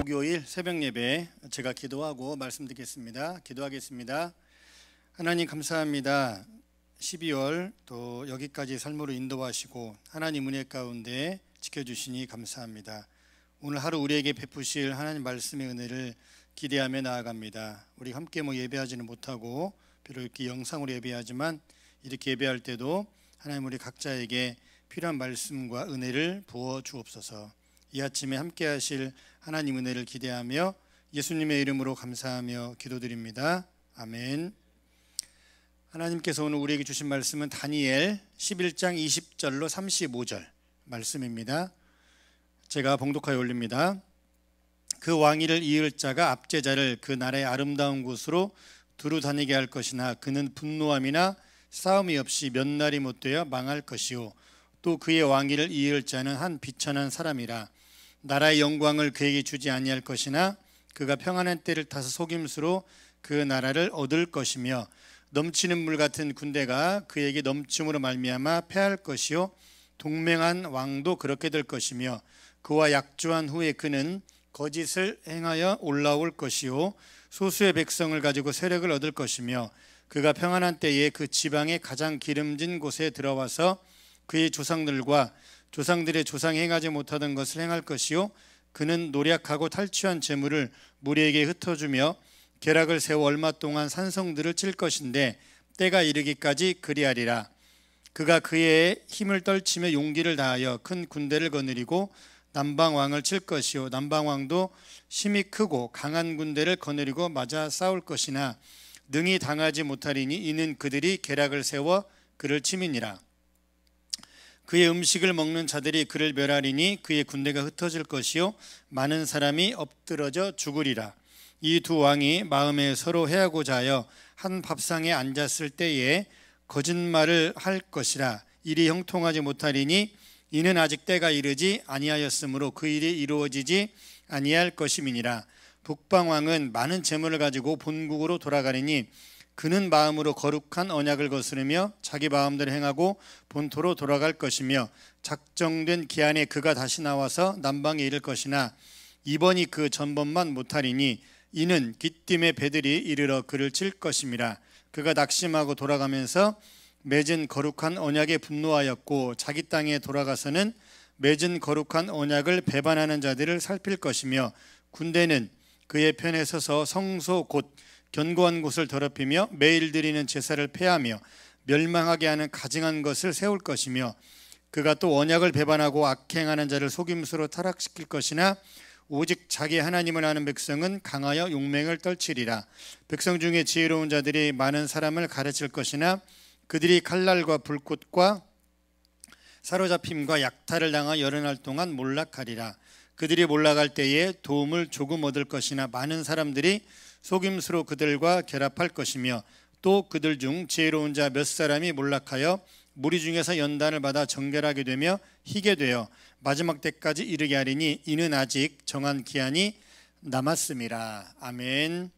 목요일 새벽 예배 제가 기도하고 말씀드리겠습니다. 기도하겠습니다. 하나님 감사합니다. 12월 또 여기까지 삶으로 인도하시고 하나님 은혜 가운데 지켜주시니 감사합니다. 오늘 하루 우리에게 베푸실 하나님 말씀의 은혜를 기대하며 나아갑니다. 우리 함께 예배하지는 못하고 비록 이렇게 영상으로 예배하지만 이렇게 예배할 때도 하나님 우리 각자에게 필요한 말씀과 은혜를 부어 주옵소서. 이 아침에 함께 하실 하나님 은혜를 기대하며 예수님의 이름으로 감사하며 기도드립니다. 아멘. 하나님께서 오늘 우리에게 주신 말씀은 다니엘 11장 20절로 35절 말씀입니다. 제가 봉독하여 올립니다. 그 왕위를 이을 자가 압제자를 그 나라의 아름다운 곳으로 두루 다니게 할 것이나 그는 분노함이나 싸움이 없이 몇 날이 못 되어 망할 것이요 또 그의 왕위를 이을 자는 한 비천한 사람이라. 나라의 영광을 그에게 주지 아니할 것이나 그가 평안한 때를 타서 속임수로 그 나라를 얻을 것이며 넘치는 물 같은 군대가 그에게 넘침으로 말미암아 패할 것이요 동맹한 왕도 그렇게 될 것이며 그와 약조한 후에 그는 거짓을 행하여 올라올 것이요 소수의 백성을 가지고 세력을 얻을 것이며 그가 평안한 때에 그 지방의 가장 기름진 곳에 들어와서 그의 조상들과 조상들의 조상이 행하지 못하던 것을 행할 것이요 그는 노략하고 탈취한 재물을 무리에게 흩어주며 계략을 세워 얼마 동안 산성들을 칠 것인데 때가 이르기까지 그리하리라. 그가 그의 힘을 떨치며 용기를 다하여 큰 군대를 거느리고 남방왕을 칠 것이요 남방왕도 힘이 크고 강한 군대를 거느리고 맞아 싸울 것이나 능히 당하지 못하리니 이는 그들이 계략을 세워 그를 침이니라. 그의 음식을 먹는 자들이 그를 멸하리니 그의 군대가 흩어질 것이요 많은 사람이 엎드러져 죽으리라. 이 두 왕이 마음에 서로 해하고자 하여 한 밥상에 앉았을 때에 거짓말을 할 것이라. 일이 형통하지 못하리니 이는 아직 때가 이르지 아니하였으므로 그 일이 이루어지지 아니할 것임이니라. 북방왕은 많은 재물을 가지고 본국으로 돌아가리니 그는 마음으로 거룩한 언약을 거스르며 자기 마음대로 행하고 본토로 돌아갈 것이며 작정된 기한에 그가 다시 나와서 남방에 이를 것이나 이번이 그 전번만 못하리니 이는 기띔의 배들이 이르러 그를 칠 것임이라. 그가 낙심하고 돌아가면서 맺은 거룩한 언약에 분노하였고 자기 땅에 돌아가서는 맺은 거룩한 언약을 배반하는 자들을 살필 것이며 군대는 그의 편에 서서 성소 곧 견고한 곳을 더럽히며 매일 드리는 제사를 폐하며 멸망하게 하는 가증한 것을 세울 것이며 그가 또 언약을 배반하고 악행하는 자를 속임수로 타락시킬 것이나 오직 자기 하나님을 아는 백성은 강하여 용맹을 떨치리라. 백성 중에 지혜로운 자들이 많은 사람을 가르칠 것이나 그들이 칼날과 불꽃과 사로잡힘과 약탈을 당하 여러 날 동안 몰락하리라. 그들이 몰락할 때에 도움을 조금 얻을 것이나 많은 사람들이 속임수로 그들과 결합할 것이며 또 그들 중 지혜로운 자 몇 사람이 몰락하여 무리 중에서 연단을 받아 정결하게 되며 희게 되어 마지막 때까지 이르게 하리니 이는 아직 정한 기한이 남았음이라. 아멘.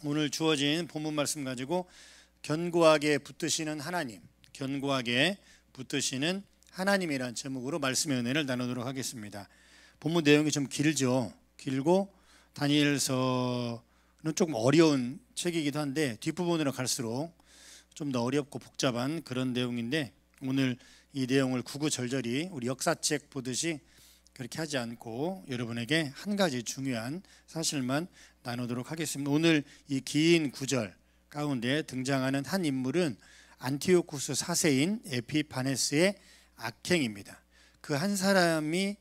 오늘 주어진 본문 말씀 가지고 견고하게 붙드시는 하나님, 견고하게 붙드시는 하나님이란 제목으로 말씀의 은혜를 나누도록 하겠습니다. 본문 내용이 좀 길죠. 길고 다니엘서는 조금 어려운 책이기도 한데 뒷부분으로 갈수록 좀 더 어렵고 복잡한 그런 내용인데 오늘 이 내용을 구구절절히 우리 역사책 보듯이 그렇게 하지 않고 여러분에게 한 가지 중요한 사실만 나누도록 하겠습니다. 오늘 이 긴 구절 가운데 등장하는 한 인물은 안티오쿠스 4세인 에피파네스의 악행입니다. 그 한 사람이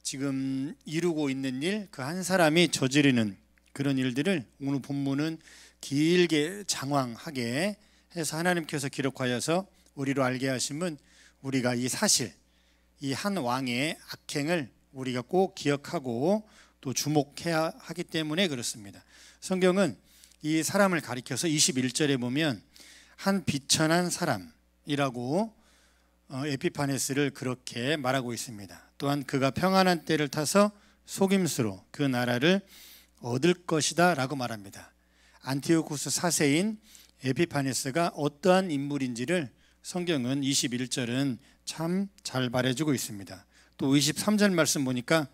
지금 이루고 있는 일, 그 한 사람이 저지르는 그런 일들을 오늘 본문은 길게 장황하게 해서 하나님께서 기록하여서 우리로 알게 하시면 우리가 이 사실, 이 한 왕의 악행을 우리가 꼭 기억하고 또 주목해야 하기 때문에 그렇습니다. 성경은 이 사람을 가리켜서 21절에 보면 한 비천한 사람이라고 에피파네스를 그렇게 말하고 있습니다. 또한 그가 평안한 때를 타서 속임수로 그 나라를 얻을 것이다 라고 말합니다. 안티오쿠스 4세인 에피파네스가 어떠한 인물인지를 성경은 21절은 참 잘 말해주고 있습니다. 또 23절 말씀 보니까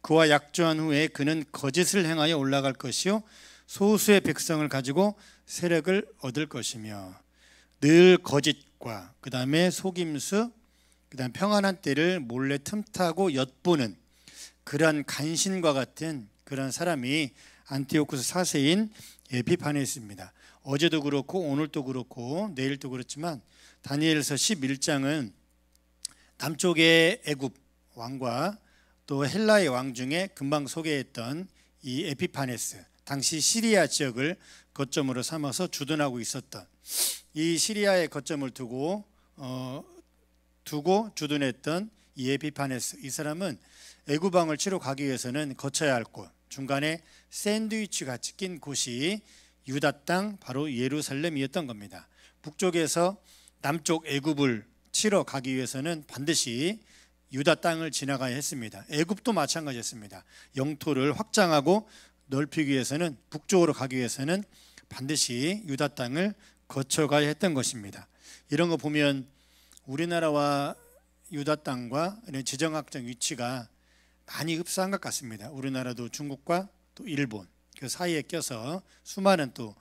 그와 약조한 후에 그는 거짓을 행하여 올라갈 것이요 소수의 백성을 가지고 세력을 얻을 것이며, 늘 거짓과 그 다음에 속임수, 그 다음 평안한 때를 몰래 틈타고 엿보는 그러한 간신과 같은 그런 사람이 안티오쿠스 4세인 에피파네스입니다. 어제도 그렇고 오늘도 그렇고 내일도 그렇지만 다니엘서 11장은 남쪽의 애굽 왕과 또 헬라의 왕 중에 금방 소개했던 이 에피파네스, 당시 시리아 지역을 거점으로 삼아서 주둔하고 있었던, 이 시리아의 거점을 두고 주둔했던 이 에피파네스, 이 사람은 애굽 왕을 치러 가기 위해서는 거쳐야 할 곳, 중간에 샌드위치 같이 낀 곳이 유다 땅 바로 예루살렘이었던 겁니다. 북쪽에서 남쪽 애굽을 치러 가기 위해서는 반드시 유다 땅을 지나가야 했습니다. 애굽도 마찬가지였습니다. 영토를 확장하고 넓히기 위해서는, 북쪽으로 가기 위해서는 반드시 유다 땅을 거쳐가야 했던 것입니다. 이런 거 보면 우리나라와 유다 땅과 지정학적 위치가 많이 흡사한 것 같습니다. 우리나라도 중국과 또 일본 그 사이에 껴서 수많은 또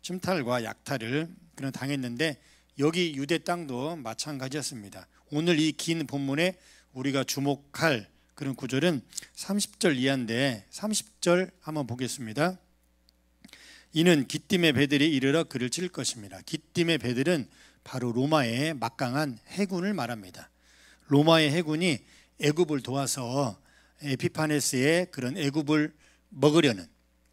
침탈과 약탈을 그런 당했는데, 여기 유대 땅도 마찬가지였습니다. 오늘 이 긴 본문에 우리가 주목할 그런 구절은 30절 이하인데, 30절 한번 보겠습니다. 이는 기띔의 배들이 이르러 그를 칠 것입니다. 기띔의 배들은 바로 로마의 막강한 해군을 말합니다. 로마의 해군이 애굽을 도와서 에피파네스의 그런 애굽을 먹으려는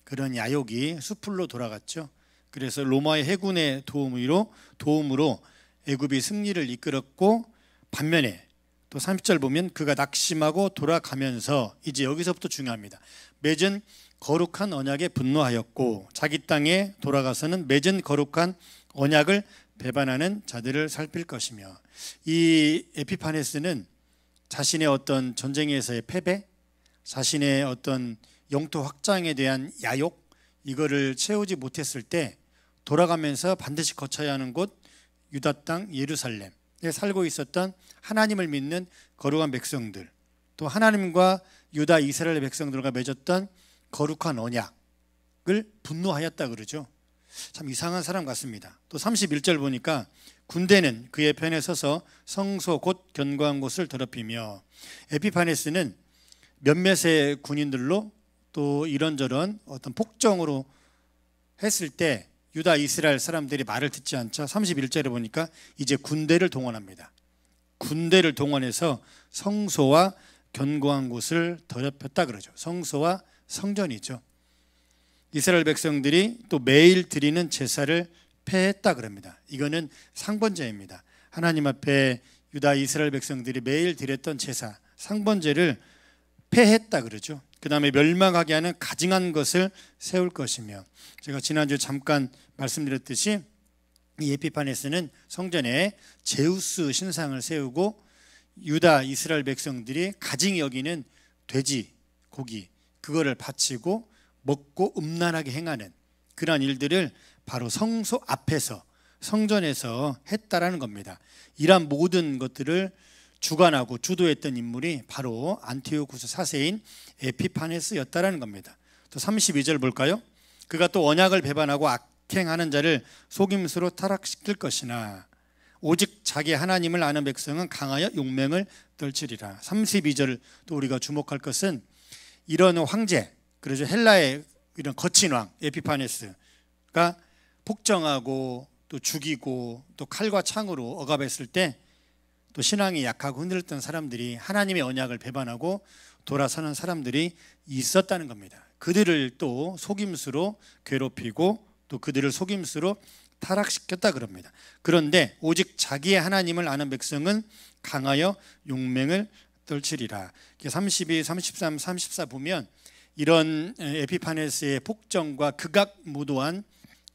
그런 야욕이 수풀로 돌아갔죠. 그래서 로마의 해군의 도움으로 애굽이 승리를 이끌었고, 반면에 또 30절 보면 그가 낙심하고 돌아가면서, 이제 여기서부터 중요합니다. 맺은 거룩한 언약에 분노하였고 자기 땅에 돌아가서는 맺은 거룩한 언약을 배반하는 자들을 살필 것이며, 이 에피파네스는 자신의 어떤 전쟁에서의 패배, 자신의 어떤 영토 확장에 대한 야욕, 이거를 채우지 못했을 때 돌아가면서 반드시 거쳐야 하는 곳 유다 땅 예루살렘에 살고 있었던 하나님을 믿는 거룩한 백성들, 또 하나님과 유다 이스라엘 백성들과 맺었던 거룩한 언약을 분노하였다 그러죠. 참 이상한 사람 같습니다. 또 31절 보니까 군대는 그의 편에 서서 성소 곧 견고한 곳을 더럽히며, 에피파네스는 몇몇의 군인들로 또 이런저런 어떤 폭정으로 했을 때 유다 이스라엘 사람들이 말을 듣지 않자 31절에 보니까 이제 군대를 동원합니다. 군대를 동원해서 성소와 견고한 곳을 더럽혔다 그러죠. 성소와 성전이죠. 이스라엘 백성들이 또 매일 드리는 제사를 폐했다 그럽니다. 이거는 상번제입니다. 하나님 앞에 유다 이스라엘 백성들이 매일 드렸던 제사, 상번제를 폐했다 그러죠. 그 다음에 멸망하게 하는 가증한 것을 세울 것이며, 제가 지난주에 잠깐 말씀드렸듯이 이 에피파네스는 성전에 제우스 신상을 세우고 유다 이스라엘 백성들이 가증히 여기는 돼지, 고기, 그거를 바치고 먹고 음란하게 행하는 그러한 일들을 바로 성소 앞에서, 성전에서 했다라는 겁니다. 이러한 모든 것들을 주관하고 주도했던 인물이 바로 안티오쿠스 4세인 에피파네스였다라는 겁니다. 또 32절 볼까요? 그가 또 언약을 배반하고 악행하는 자를 속임수로 타락시킬 것이나 오직 자기 하나님을 아는 백성은 강하여 용맹을 떨치리라. 32절 또 우리가 주목할 것은 이런 황제, 그래서 헬라의 이런 거친 왕 에피파네스가 폭정하고 또 죽이고 또 칼과 창으로 억압했을 때 또 신앙이 약하고 흔들렸던 사람들이 하나님의 언약을 배반하고 돌아서는 사람들이 있었다는 겁니다. 그들을 또 속임수로 괴롭히고 또 그들을 속임수로 타락시켰다 그럽니다. 그런데 오직 자기의 하나님을 아는 백성은 강하여 용맹을 떨치리라. 32, 33, 34 보면 이런 에피파네스의 폭정과 극악무도한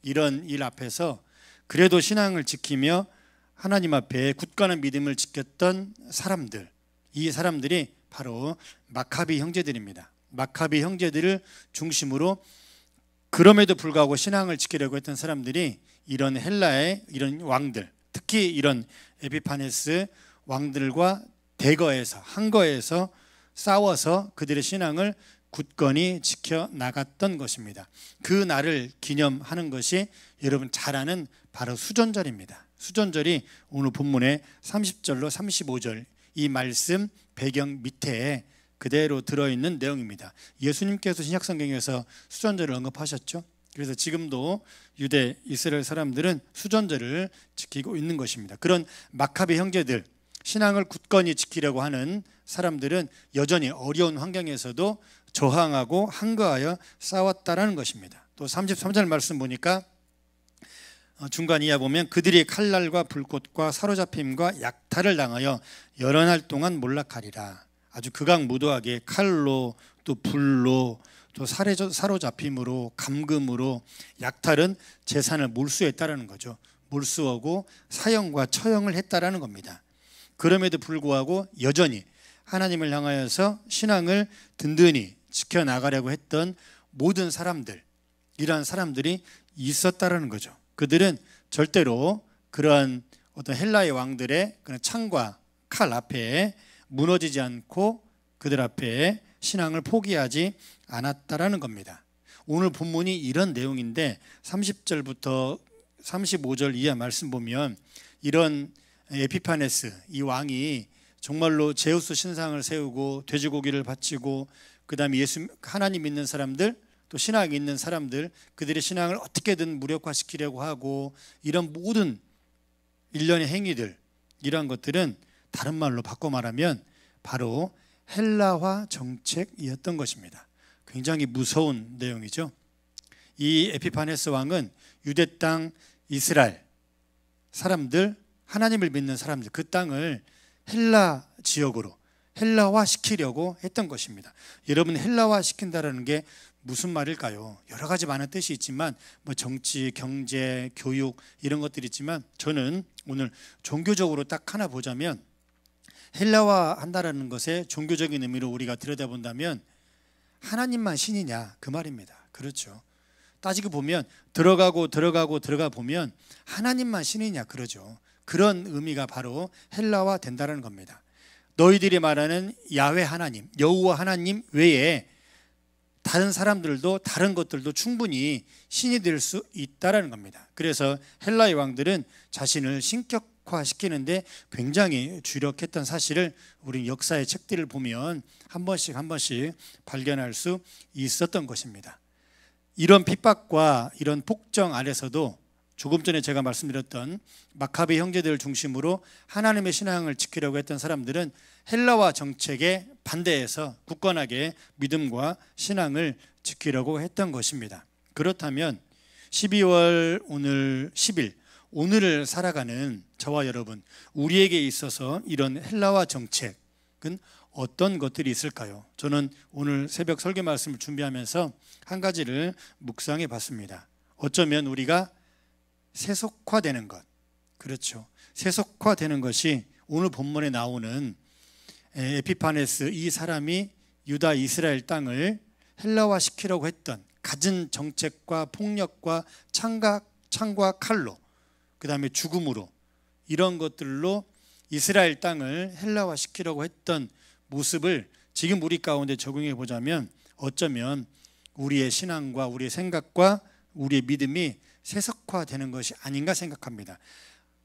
이런 일 앞에서 그래도 신앙을 지키며 하나님 앞에 굳건한 믿음을 지켰던 사람들, 이 사람들이 바로 마카비 형제들입니다. 마카비 형제들을 중심으로 그럼에도 불구하고 신앙을 지키려고 했던 사람들이 이런 헬라의 이런 왕들, 특히 이런 에피파네스 왕들과 대거해서 한거해서 싸워서 그들의 신앙을 굳건히 지켜나갔던 것입니다. 그 날을 기념하는 것이 여러분 잘 아는 바로 수전절입니다. 수전절이 오늘 본문의 30절로 35절 이 말씀 배경 밑에 그대로 들어있는 내용입니다. 예수님께서 신약성경에서 수전절을 언급하셨죠. 그래서 지금도 유대 이스라엘 사람들은 수전절을 지키고 있는 것입니다. 그런 마카베 형제들, 신앙을 굳건히 지키려고 하는 사람들은 여전히 어려운 환경에서도 저항하고 항거하여 싸웠다라는 것입니다. 또 33절 말씀 보니까 중간 이하 보면 그들이 칼날과 불꽃과 사로잡힘과 약탈을 당하여 여러 날 동안 몰락하리라. 아주 극악무도하게 칼로 또 불로 또 사로잡힘으로 감금으로 약탈은 재산을 몰수했다라는 거죠. 몰수하고 사형과 처형을 했다라는 겁니다. 그럼에도 불구하고 여전히 하나님을 향하여서 신앙을 든든히 지켜나가려고 했던 모든 사람들, 이러한 사람들이 있었다라는 거죠. 그들은 절대로 그러한 어떤 헬라의 왕들의 그런 창과 칼 앞에 무너지지 않고 그들 앞에 신앙을 포기하지 않았다라는 겁니다. 오늘 본문이 이런 내용인데 30절부터 35절 이하 말씀 보면 이런 에피파네스 이 왕이 정말로 제우스 신상을 세우고 돼지고기를 바치고 그 다음에 예수 하나님 믿는 사람들 또 신앙이 있는 사람들 그들의 신앙을 어떻게든 무력화시키려고 하고 이런 모든 일련의 행위들 이러한 것들은 다른 말로 바꿔 말하면 바로 헬라화 정책이었던 것입니다. 굉장히 무서운 내용이죠. 이 에피파네스 왕은 유대 땅 이스라엘 사람들 하나님을 믿는 사람들 그 땅을 헬라 지역으로 헬라화 시키려고 했던 것입니다. 여러분 헬라화 시킨다는 게 무슨 말일까요? 여러 가지 많은 뜻이 있지만 뭐 정치, 경제, 교육 이런 것들이 있지만 저는 오늘 종교적으로 딱 하나 보자면 헬라화 한다라는 것의 종교적인 의미로 우리가 들여다본다면 하나님만 신이냐 그 말입니다. 그렇죠. 따지고 보면 들어가 보면 하나님만 신이냐 그러죠. 그런 의미가 바로 헬라화 된다는 겁니다. 너희들이 말하는 야훼 하나님, 여호와 하나님 외에 다른 사람들도 다른 것들도 충분히 신이 될 수 있다라는 겁니다. 그래서 헬라의 왕들은 자신을 신격화시키는데 굉장히 주력했던 사실을 우리 역사의 책들을 보면 한 번씩 발견할 수 있었던 것입니다. 이런 핍박과 이런 폭정 아래서도 조금 전에 제가 말씀드렸던 마카베 형제들을 중심으로 하나님의 신앙을 지키려고 했던 사람들은 헬라화 정책에 반대해서 굳건하게 믿음과 신앙을 지키려고 했던 것입니다. 그렇다면 12월 오늘 10일 오늘을 살아가는 저와 여러분 우리에게 있어서 이런 헬라화 정책은 어떤 것들이 있을까요? 저는 오늘 새벽 설교 말씀을 준비하면서 한 가지를 묵상해 봤습니다. 어쩌면 우리가 세속화되는 것, 그렇죠. 세속화되는 것이 오늘 본문에 나오는 에피파네스 이 사람이 유다 이스라엘 땅을 헬라화시키려고 했던 갖은 정책과 폭력과 창과 칼로 그 다음에 죽음으로 이런 것들로 이스라엘 땅을 헬라화시키려고 했던 모습을 지금 우리 가운데 적용해 보자면 어쩌면 우리의 신앙과 우리의 생각과 우리의 믿음이 세속화되는 것이 아닌가 생각합니다.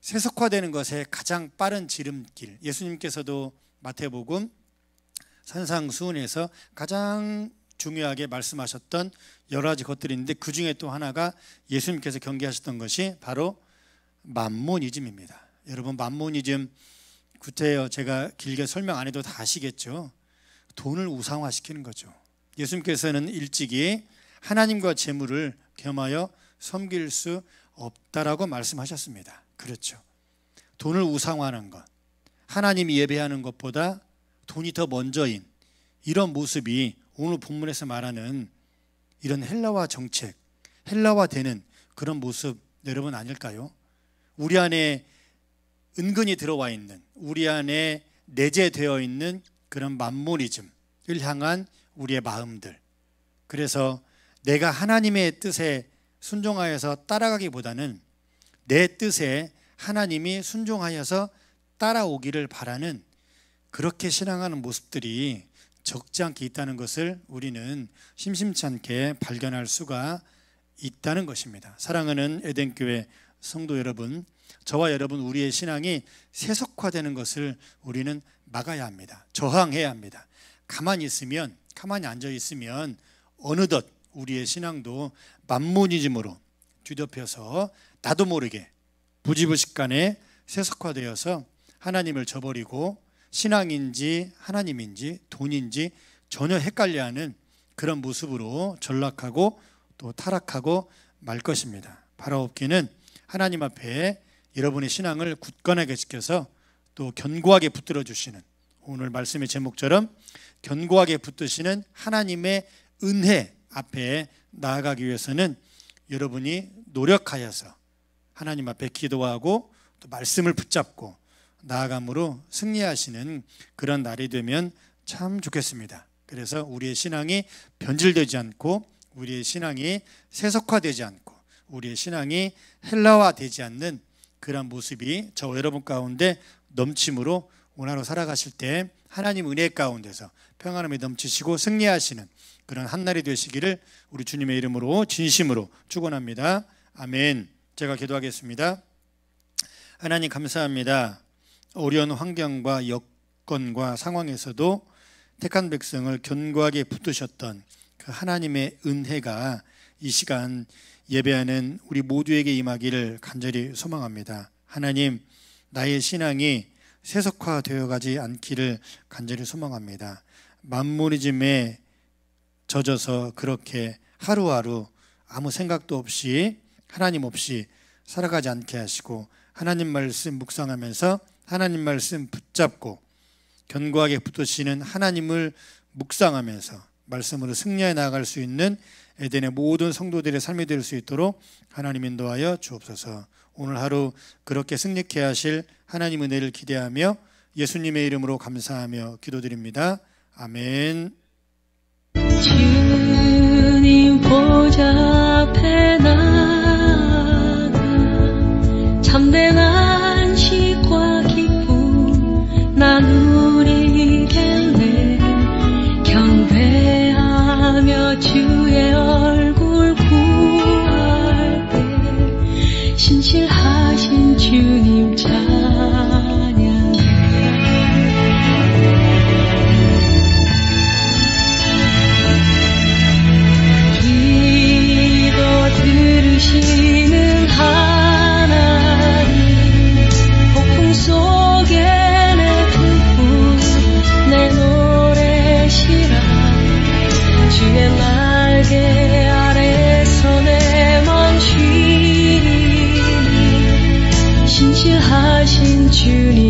세속화되는 것의 가장 빠른 지름길 예수님께서도 마태복음 산상수훈에서 가장 중요하게 말씀하셨던 여러 가지 것들이 있는데 그 중에 또 하나가 예수님께서 경계하셨던 것이 바로 맘모니즘입니다. 여러분 맘모니즘 구체요 제가 길게 설명 안 해도 다 아시겠죠. 돈을 우상화시키는 거죠. 예수님께서는 일찍이 하나님과 재물을 겸하여 섬길 수 없다라고 말씀하셨습니다. 그렇죠. 돈을 우상화하는 것, 하나님이 예배하는 것보다 돈이 더 먼저인 이런 모습이 오늘 본문에서 말하는 이런 헬라화 정책, 헬라화되는 그런 모습 여러분 아닐까요? 우리 안에 은근히 들어와 있는 우리 안에 내재되어 있는 그런 맘모니즘을 향한 우리의 마음들 그래서 내가 하나님의 뜻에 순종하여서 따라가기보다는 내 뜻에 하나님이 순종하여서 따라오기를 바라는 그렇게 신앙하는 모습들이 적지 않게 있다는 것을 우리는 심심치 않게 발견할 수가 있다는 것입니다. 사랑하는 에덴교회 성도 여러분, 저와 여러분, 우리의 신앙이 세속화되는 것을 우리는 막아야 합니다. 저항해야 합니다. 가만히 앉아 있으면 어느덧 우리의 신앙도 만무니즘으로 뒤덮여서 나도 모르게 부지불식간에 세속화되어서 하나님을 저버리고 신앙인지 하나님인지 돈인지 전혀 헷갈려하는 그런 모습으로 전락하고 또 타락하고 말 것입니다. 바라옵기는 하나님 앞에 여러분의 신앙을 굳건하게 지켜서 또 견고하게 붙들어 주시는, 오늘 말씀의 제목처럼 견고하게 붙드시는 하나님의 은혜 앞에 나아가기 위해서는 여러분이 노력하여서 하나님 앞에 기도하고 또 말씀을 붙잡고 나아감으로 승리하시는 그런 날이 되면 참 좋겠습니다. 그래서 우리의 신앙이 변질되지 않고 우리의 신앙이 세속화되지 않고 우리의 신앙이 헬라화되지 않는 그런 모습이 저와 여러분 가운데 넘침으로 오늘 하루 살아가실 때 하나님 은혜 가운데서 평안함이 넘치시고 승리하시는 그런 한날이 되시기를 우리 주님의 이름으로 진심으로 축원합니다. 아멘. 제가 기도하겠습니다. 하나님 감사합니다. 어려운 환경과 여건과 상황에서도 택한 백성을 견고하게 붙드셨던 그 하나님의 은혜가 이 시간 예배하는 우리 모두에게 임하기를 간절히 소망합니다. 하나님, 나의 신앙이 세속화되어 가지 않기를 간절히 소망합니다. 만무니즘에 젖어서 그렇게 하루하루 아무 생각도 없이 하나님 없이 살아가지 않게 하시고 하나님 말씀 묵상하면서 하나님 말씀 붙잡고 견고하게 붙드시는 하나님을 묵상하면서 말씀으로 승리해 나아갈 수 있는 에덴의 모든 성도들의 삶이 될 수 있도록 하나님 인도하여 주옵소서. 오늘 하루 그렇게 승리케 하실 하나님 은혜를 기대하며 예수님의 이름으로 감사하며 기도드립니다. 아멘. 주님 보좌 앞에 나가 참된 안식과 기쁨 나누리겠네. 경배하며 주의 얼굴 구할 때 신실하신 주님 찬양해. 들으시는 하나님, 폭풍 속에 내 품고 내 노래시라. 주의 날개 아래서 내 맘 쉬리니 신실하신 주님